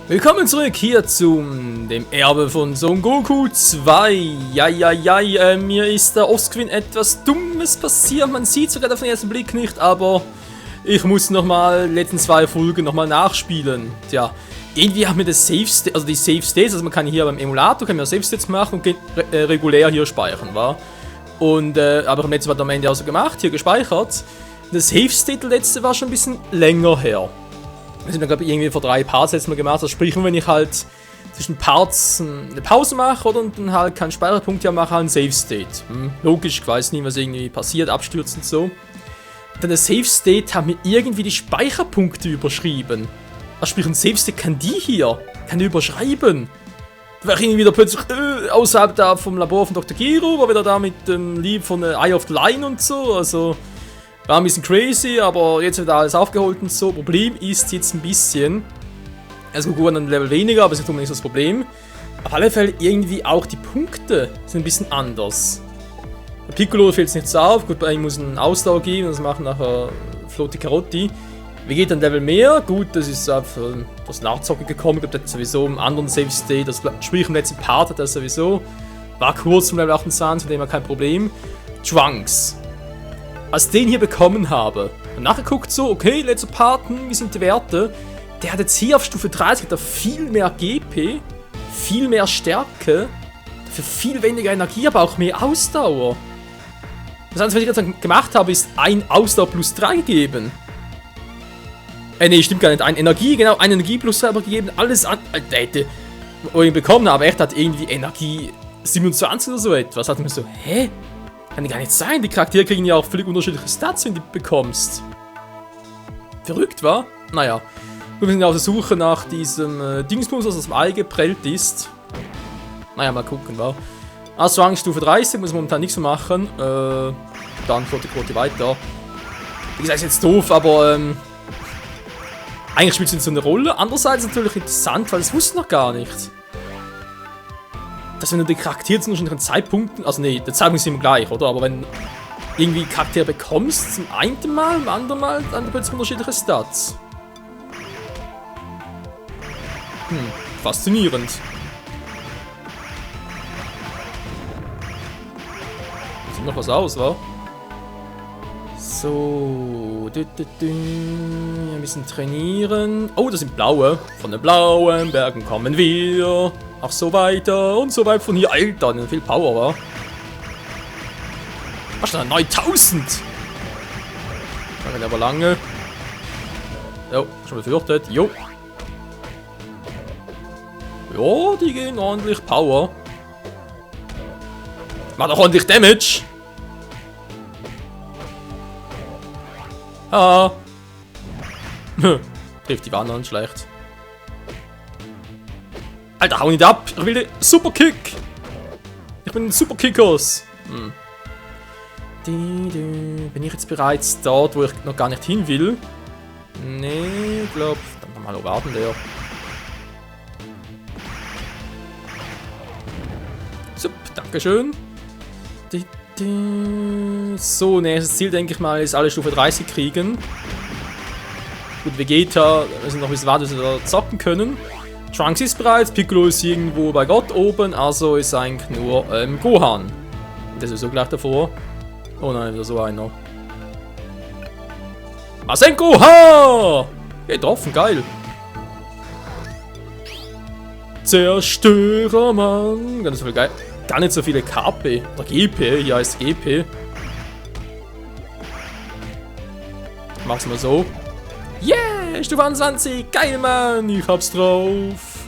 Willkommen zurück hier zum dem Erbe von Son Goku 2. Mir ist da offscreen etwas Dummes passiert. Man sieht sogar auf den ersten Blick nicht, aber ich muss nochmal die letzten 2 Folgen nochmal nachspielen. Tja, irgendwie haben wir das Save State, also die Save States, also man kann hier beim Emulator kann man Save States machen und regulär hier speichern, wa? Und aber im letzten Mal am Ende auch so gemacht, hier gespeichert. Das Save State letzte war schon ein bisschen länger her. Wir sind dann, glaube ich, irgendwie vor 3 Parts letztes Mal gemacht. Also sprich, wenn ich halt zwischen Parts eine Pause mache, oder? Und dann halt keinen Speicherpunkt hier mache, halt ein Save State. Logisch, ich weiß nicht, was irgendwie passiert, abstürzt und so. Und dann der Save State hat mir irgendwie die Speicherpunkte überschrieben. Also sprich, ein Save State kann die überschreiben. Da war ich irgendwie wieder plötzlich außerhalb da vom Labor von Dr. Giro, war wieder da mit dem Lieb von Eye of the Lion und so, also... War ein bisschen crazy, aber jetzt wird alles aufgeholt und so. Problem ist jetzt ein bisschen, also Goku hat ein Level weniger, aber das ist nicht so das Problem. Auf alle Fälle irgendwie auch die Punkte sind ein bisschen anders. Bei Piccolo fällt es nicht so auf, gut, bei ihm muss ein Ausdauer geben, das machen nachher Flotti Carotti. Wie geht ein Level mehr? Gut, das ist auf das Nachzocken gekommen, ich glaube, das hat sowieso im anderen Save State, das sprich im letzten Part hat das sowieso. War kurz zum Level 28, von dem her kein Problem. Trunks. Als ich den hier bekommen habe, und nachgeguckt so, okay, letzter Part, wie sind die Werte? Der hat jetzt hier auf Stufe 30 hat viel mehr GP, viel mehr Stärke, dafür viel weniger Energie, aber auch mehr Ausdauer. Das Einzige, was ich jetzt gemacht habe, ist ein Ausdauer plus 3 gegeben. Nee, stimmt gar nicht, ein Energie, genau, ein Energie plus 3 gegeben, alles an, wo ich ihn bekommen habe, echt hat irgendwie Energie 27 oder so etwas. Hat mir so, hä? Kann gar nicht sein, die Charaktere kriegen ja auch völlig unterschiedliche Stats, wenn du die bekommst. Verrückt, wa? Naja. Wir sind auf der Suche nach diesem Dingsbums, was aus dem Ei geprellt ist. Naja, mal gucken, wa? Also Rangstufe 30, muss momentan nichts mehr machen. Dann Quote weiter. Wie gesagt, ist jetzt doof, aber eigentlich spielt es nicht so eine Rolle. Andererseits natürlich interessant, weil das wusste ich noch gar nicht. Dass wenn du die Charaktere zu unterschiedlichen Zeitpunkten, also nee, der Zeitpunkt ist immer gleich, oder? Aber wenn du irgendwie Charaktere bekommst, zum einen Mal, im anderen Mal, dann plötzlich unterschiedliche Stats. Faszinierend. Sieht noch was aus, wa? So. Ein bisschen trainieren. Oh, das sind blaue. Von den blauen Bergen kommen wir. Ach so weiter und so weit von hier. Alter, viel Power, wa? Ach, schon 9000! Das geht aber lange. Jo, schon befürchtet. Jo. Ja, die gehen ordentlich Power. Macht auch ordentlich Damage. Ah. Trifft die Wandern schlecht. Alter, hau nicht ab! Ich will den Superkick! Ich bin ein Superkickers! Bin ich jetzt bereits dort, wo ich noch gar nicht hin will? Nee, ich glaube. Dann mal warten, der. Sup, dankeschön. So, nächstes Ziel, denke ich mal, ist alle Stufe 30 kriegen. Gut, Vegeta, wir sind noch ein bisschen warten, dass wir da zocken können. Trunks ist bereits, Piccolo ist irgendwo bei Gott oben, also ist eigentlich nur Gohan. Der ist so gleich davor. Oh nein, wieder so einer. Masenko, ha! Getroffen, geil. Zerstörermann. Ganz so viel geil. Gar nicht so viele KP. Oder GP, hier heißt GP. Mach's mal so. Yeah, Stufe 21, geil, Mann, ich hab's drauf.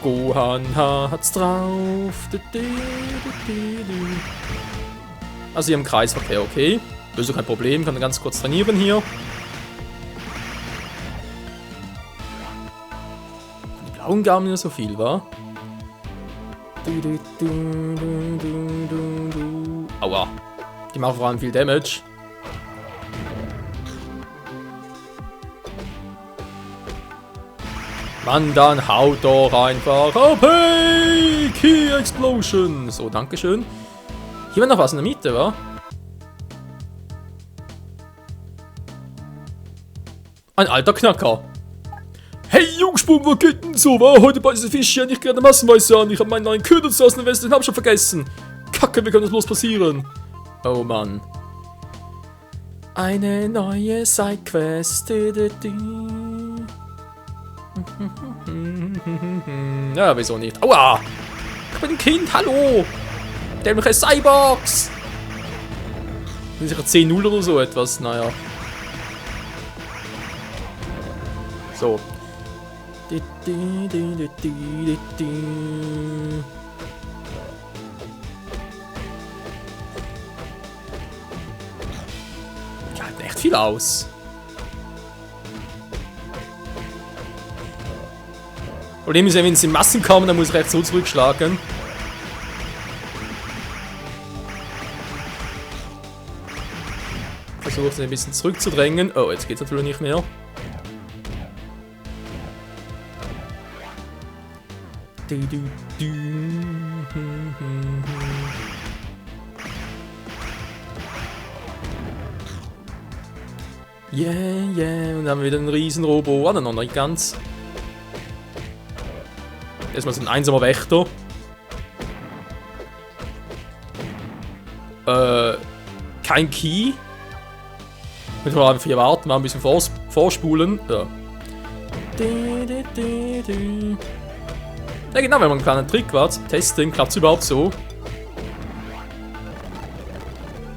Gohan hat's drauf. Also hier im Kreisverkehr, okay. Das ist kein Problem, kann ganz kurz trainieren hier. Die blauen gaben mir so viel, wa? Aua. Die machen vor allem viel Damage. Mann, dann haut doch einfach ab. Hey, Key Explosion. So, dankeschön. Hier war noch was in der Mitte, wa? Ein alter Knacker. Hey, Jungsprung, was geht denn so? War heute bei diesen Fischchen nicht gerade massenweise an. Ich habe meinen neuen Köder zu Hause Westen, den hab ich schon vergessen. Kacke, wie kann das bloß passieren? Oh Mann. Eine neue Sidequest. Ja, wieso nicht? Aua! Ich bin ein Kind, hallo! Dämliche Cyborgs! Sind sicher 10-0 oder so etwas, naja. So. Die halten echt viel aus. Problem ist ja, wenn sie in Massen kommen, dann muss ich recht so zurückschlagen. Versuche sie ein bisschen zurückzudrängen. Oh, jetzt geht's natürlich nicht mehr. Yeah, yeah. Und dann haben wir wieder einen riesen Robo. Ah, noch nicht ganz. Erstmal so ein einsamer Wächter. Kein Key. Müssen wir einfach hier warten, mal ein bisschen vorspulen. Ja. Ja genau, wenn man einen kleinen Trick war, testen, klappt es überhaupt so?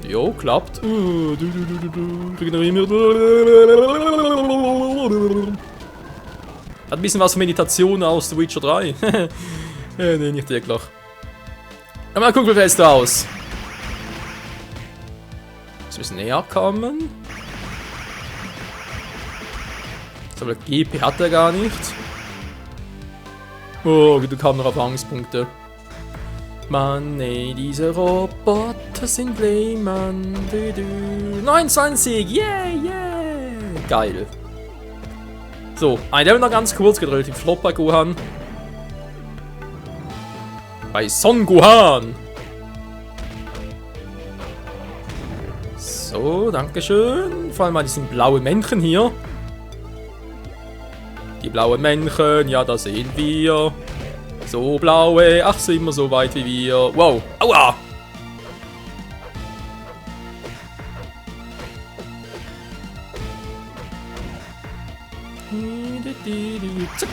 Jo, klappt. Regenerieren wir. Hat ein bisschen was von Meditation aus The Witcher 3. Nee, nicht wirklich. Aber mal gucken, wie fest aus. Jetzt müssen wir näher kommen. So, GP hat er gar nicht. Oh, du kaum noch Erfahrungspunkte. Mann, ey, diese Roboter sind lame, Mann. 29, yeah, yeah. Geil. So, ein Level noch ganz kurz, geht relativ flott bei Gohan. Bei Son Gohan. So, dankeschön. Vor allem mal diesen blauen Männchen hier. Die blauen Männchen, ja, da sehen wir. So blaue, ach, so immer so weit wie wir. Wow, aua! Zack,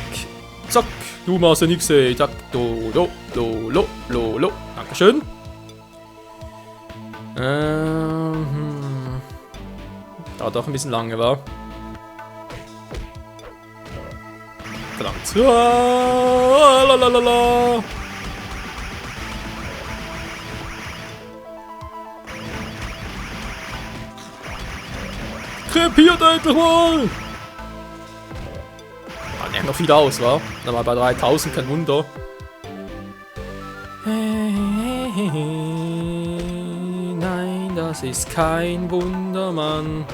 zack, du machst ja nichts, zack, do, dankeschön. Dauert auch ein bisschen lange, war. Verdammt. Lalalala. Krepiert endlich mal! Ja, noch viel aus, wa? Dann mal bei 3000, kein Wunder. Nein, das ist kein Wunder, Mann.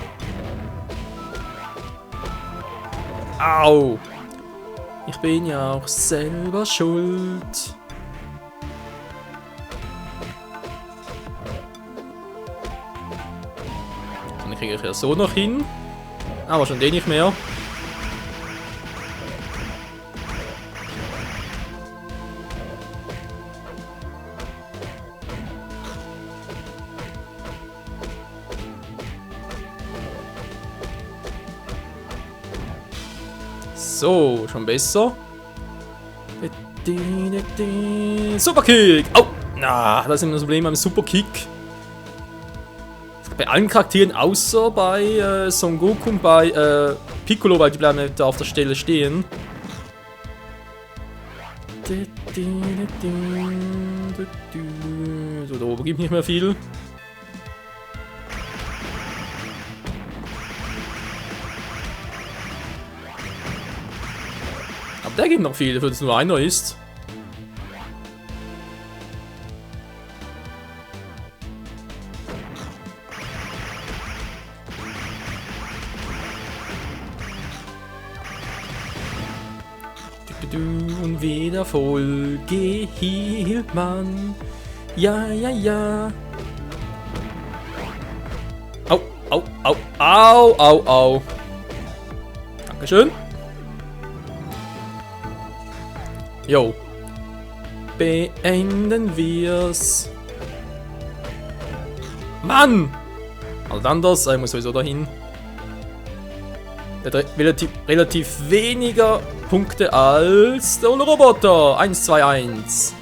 Au! Ich bin ja auch selber schuld. Dann kriege ich ja so noch hin. Aber schon den nicht mehr. So, schon besser. Superkick! Au! Na, das ist immer das Problem beim Superkick. Bei allen Charakteren außer bei Son Goku und bei Piccolo, weil die bleiben da auf der Stelle stehen. So, da oben gibt nicht mehr viel. Aber der gibt noch viel, wenn es nur einer ist. Und wieder voll geheilt, Mann. Ja, ja, ja. Au, au, au, au, au, au. Dankeschön. Jo. Beenden wir's. Mann! Halt anders, ich muss sowieso dahin. Der hat relativ weniger Punkte als der Roboter. 1, 2, 1.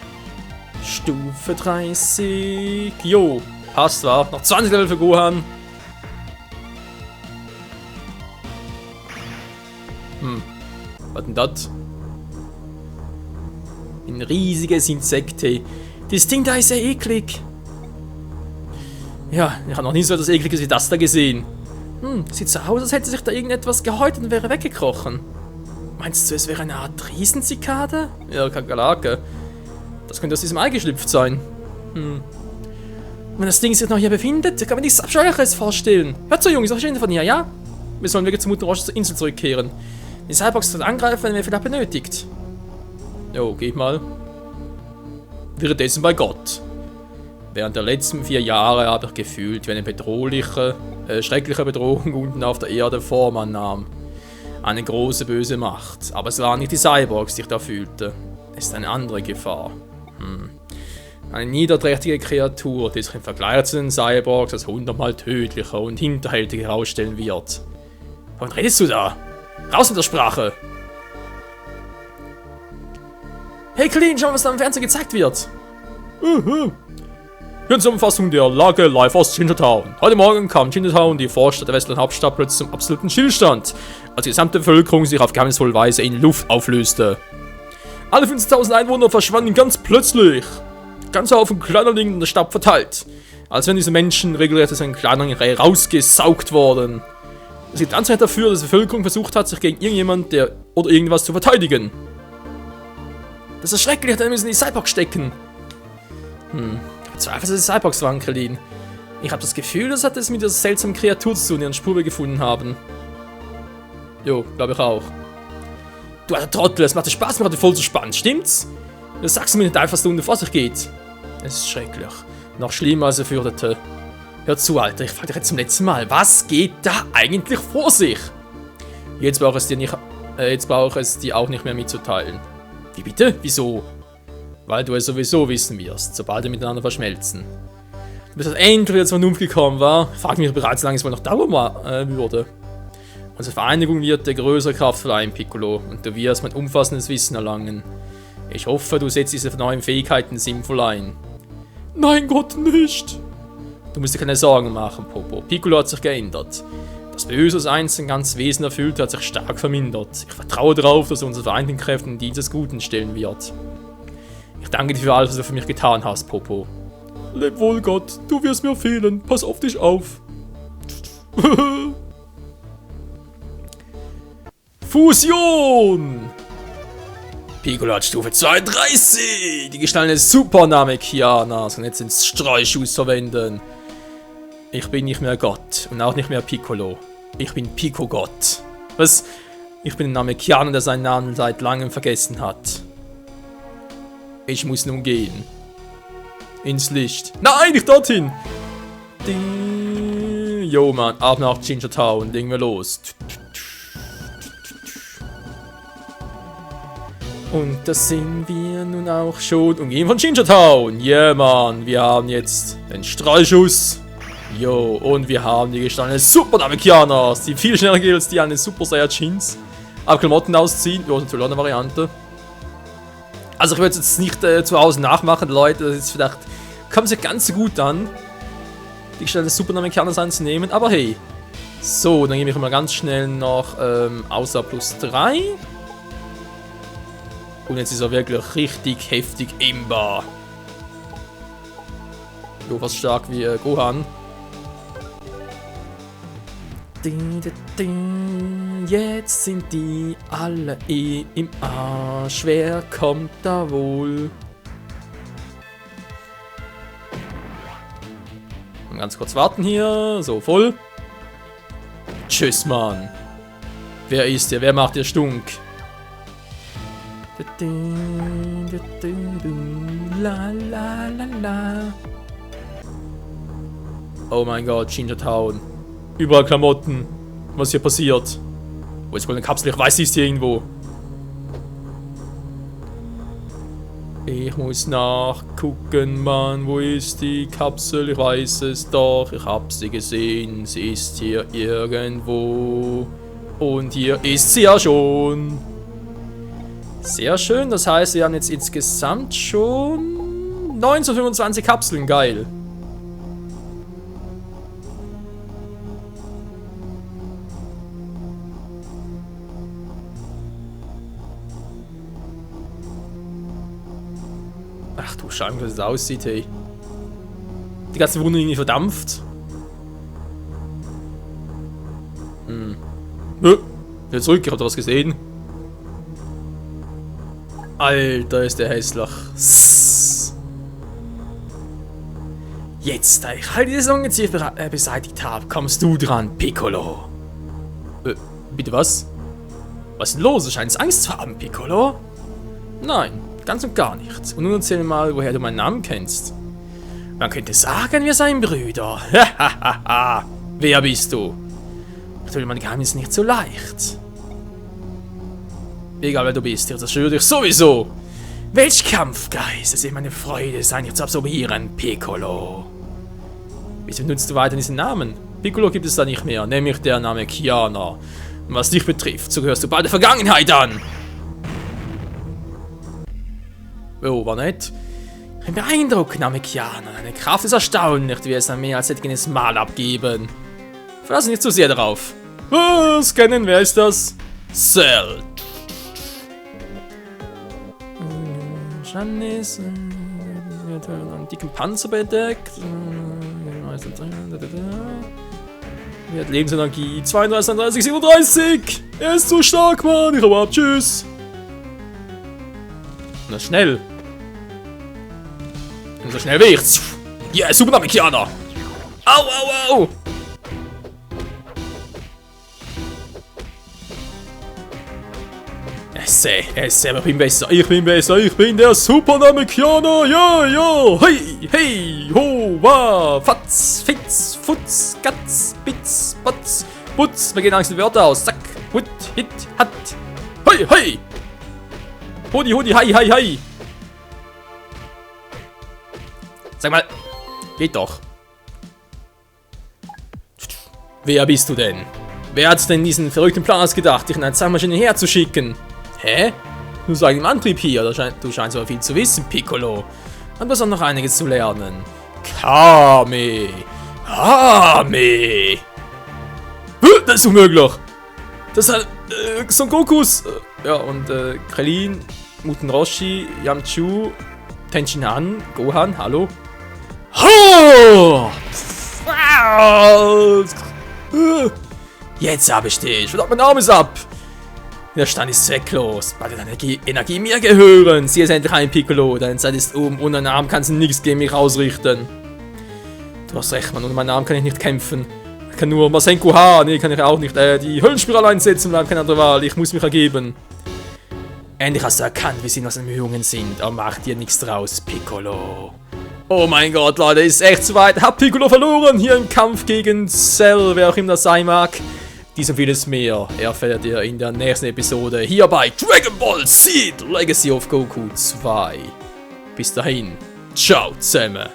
Stufe 30. Jo, passt war. Noch 20 Level für Gohan. Was denn das? Ein riesiges Insekte. Das Ding da ist ja eklig. Ja, ich habe noch nie so etwas Ekliges wie das da gesehen. Sieht so aus, als hätte sich da irgendetwas gehäutet und wäre weggekrochen. Meinst du, es wäre eine Art Riesenzikade? Ja, Kakerlake. Das könnte aus diesem Ei geschlüpft sein. Wenn das Ding sich noch hier befindet, kann man nichts Abscheuliches vorstellen. Hört zu, Jungs, ich verstehe von hier, ja? Wir sollen wirklich zur Mutter Roche zur Insel zurückkehren. Die Cyborgs wird angreifen, wenn wir vielleicht benötigt. Jo, geht mal. Währenddessen bei Gott. Während der letzten 4 Jahre habe ich gefühlt, wie eine schreckliche Bedrohung unten auf der Erde Form annahm. Eine große böse Macht. Aber es waren nicht die Cyborgs, die ich da fühlte. Es ist eine andere Gefahr. Eine niederträchtige Kreatur, die sich im Vergleich zu den Cyborgs als 100-mal tödlicher und hinterhältiger herausstellen wird. Wovon redest du da? Raus mit der Sprache! Hey Clean, schau mal, was da im Fernsehen gezeigt wird! Hier eine Zusammenfassung der Lage live aus Chinatown. Heute Morgen kam Chinatown, die Vorstadt der westlichen Hauptstadt, plötzlich zum absoluten Stillstand, als die gesamte Bevölkerung sich auf geheimnisvolle Weise in Luft auflöste. Alle 50.000 Einwohner verschwanden ganz plötzlich. Ganze Haufen kleiner liegen in der Stadt verteilt, als wenn diese Menschen regelrecht aus einer kleinen Reihe rausgesaugt wurden. Es gibt Anzeichen dafür, dass die Bevölkerung versucht hat, sich gegen irgendjemand oder irgendwas zu verteidigen. Das ist schrecklich, denn wir müssen in die Cyborgs stecken. Zweifel, dass es Cyborgs waren, Krillin. Ich habe das Gefühl, das hat es mit dieser seltsamen Kreatur zu tun, die eine Spur gefunden haben. Jo, glaube ich auch. Du alter Trottel, es macht dir Spaß, mir gerade voll zu spannend, stimmt's? Das sagst du mir nicht einfach, was vor sich geht. Es ist schrecklich. Noch schlimmer, als er fürchtete. Hör zu, Alter, ich frage dich jetzt zum letzten Mal, was geht da eigentlich vor sich? Jetzt brauche ich es dir auch nicht mehr mitzuteilen. Wie bitte? Wieso? Weil du es sowieso wissen wirst, sobald wir miteinander verschmelzen. Du bist endlich wieder zur Vernunft gekommen, war? Ich frage mich bereits, wie lange es wohl noch dauern würde. Unsere Vereinigung wird dir größere Kraft verleihen, Piccolo, und du wirst mein umfassendes Wissen erlangen. Ich hoffe, du setzt diese neuen Fähigkeiten sinnvoll ein. Nein, Gott, nicht! Du musst dir keine Sorgen machen, Popo. Piccolo hat sich geändert. Das Böse, das einst sein ganzes Wesen erfüllte, hat sich stark vermindert. Ich vertraue darauf, dass er unsere vereinten Kräfte in Dienst des Guten stellen wird. Ich danke dir für alles, was du für mich getan hast, Popo. Leb wohl, Gott. Du wirst mir fehlen. Pass auf dich auf. Fusion! Piccolo hat Stufe 32! Die gestandene Super-Namekianas kann jetzt den Streuschuss verwenden. Ich bin nicht mehr Gott und auch nicht mehr Piccolo. Ich bin Pico-Gott. Was? Ich bin ein Namekianer, der seinen Namen seit langem vergessen hat. Ich muss nun gehen. Ins Licht. Nein, nicht dorthin! Jo, Mann, ab nach Chinatown. Legen wir los. Und das sind wir nun auch schon umgeben von Chinatown. Yeah, Mann, wir haben jetzt den Strahlschuss. Jo, und wir haben die gestandenen Super-Namekianas, die viel schneller gehen als die an den Super Saiyajins. Aber Klamotten ausziehen, ja, natürlich auch eine Variante. Also ich würde es jetzt nicht zu Hause nachmachen, Leute, das ist vielleicht, kommt sich ganz so gut an, die gestandenen Super-Namekianas anzunehmen, aber hey. So, dann gebe ich mal ganz schnell noch außer plus 3. Und jetzt ist er wirklich richtig heftig imbar. Jo, fast stark wie Gohan. Jetzt sind die alle im Arsch. Wer kommt da wohl? Und ganz kurz warten hier. So, voll. Tschüss, Mann. Wer ist der? Wer macht der Stunk? La, la, la, la. Oh mein Gott, Chinatown. Überall Klamotten. Was hier passiert? Wo ist wohl eine Kapsel? Ich weiß, sie ist hier irgendwo. Ich muss nachgucken, Mann. Wo ist die Kapsel? Ich weiß es doch. Ich hab sie gesehen. Sie ist hier irgendwo. Und hier ist sie ja schon. Sehr schön. Das heißt, wir haben jetzt insgesamt schon 925 Kapseln. Geil. Ach du Scheiße, wie das aussieht, hey. Die ganze Wohnung irgendwie verdampft. Wieder zurück, ich hab da was gesehen. Alter, ist der hässlich. Jetzt, da ich all dieses Ungeziefer beseitigt habe, kommst du dran, Piccolo. Bitte was? Was ist denn los? Du scheinst Angst zu haben, Piccolo? Nein, ganz und gar nicht. Und nun erzähl mir mal, woher du meinen Namen kennst. Man könnte sagen, wir seien Brüder. Hahaha. Wer bist du? Ich tue mein Geheimnis nicht so leicht. Egal wer du bist, ich zerstöre dich sowieso. Welch Kampfgeist, es ist meine Freude, sein dich zu absorbieren, Piccolo. Wieso benutzt du weiter diesen Namen? Piccolo gibt es da nicht mehr, nämlich der Name Kiana. Und was dich betrifft, so gehörst du bald der Vergangenheit an. Oh, war nett. Ein beeindruckender Name Kiana. Deine Kraft ist erstaunlich, du wirst dann mehr als etwas Mal abgeben. Verlass nicht zu sehr darauf. Was? Kennen? Wer ist das? Cell. Janice wird einen dicken Panzer bedeckt. Wird Lebensenergie 32, 33, 37. Er ist zu stark, Mann. Ich hau ab. Tschüss. Na schnell. Und so schnell wie ich. Yeah, super Name, Kiana. Au, au, au. aber ich bin besser, ich bin der Supername Kiana, ja, hey, hey, ho, wa, fatz, fitz, futz, gatz, bitz, botz, putz, wir gehen langsam die Wörter aus, zack, hut, hit, hat, hey, hey, hudi, hudi, hi, hi, hi. Sag mal, geht doch. Wer bist du denn? Wer hat denn diesen verrückten Plan ausgedacht, dich in eine Zeitmaschine herzuschicken? Hä? Du sagst im Antrieb hier, du scheinst aber viel zu wissen, Piccolo. Aber es ist noch einiges zu lernen. Kame! Hame! Das ist unmöglich! Das hat Son Gokus! Ja, und Krillin, Muten Roshi, Yamchu, Tenshin Han, Gohan, hallo? Ho! Jetzt habe ich dich! Verdammt, mein Arm ist ab! Der Stand ist zwecklos. Beide deine Energie mir gehören. Sie ist endlich ein Piccolo. Deine Zeit ist ohne einen Arm kannst du nichts gegen mich ausrichten. Du hast recht, Mann. Ohne meinen Arm kann ich nicht kämpfen. Ich kann nur Masenko H. Nee, kann ich auch nicht. Die Höllenspirale einsetzen und keine andere Wahl. Ich muss mich ergeben. Endlich hast du erkannt, wie sinnlos Bemühungen sind. Aber mach dir nichts draus, Piccolo. Oh mein Gott, Leute, ist echt zu weit. Hab Piccolo verloren hier im Kampf gegen Cell, wer auch immer das sein mag. Dies und vieles mehr erfährt ihr in der nächsten Episode hier bei Dragon Ball Z Legacy of Goku 2. Bis dahin, ciao zusammen.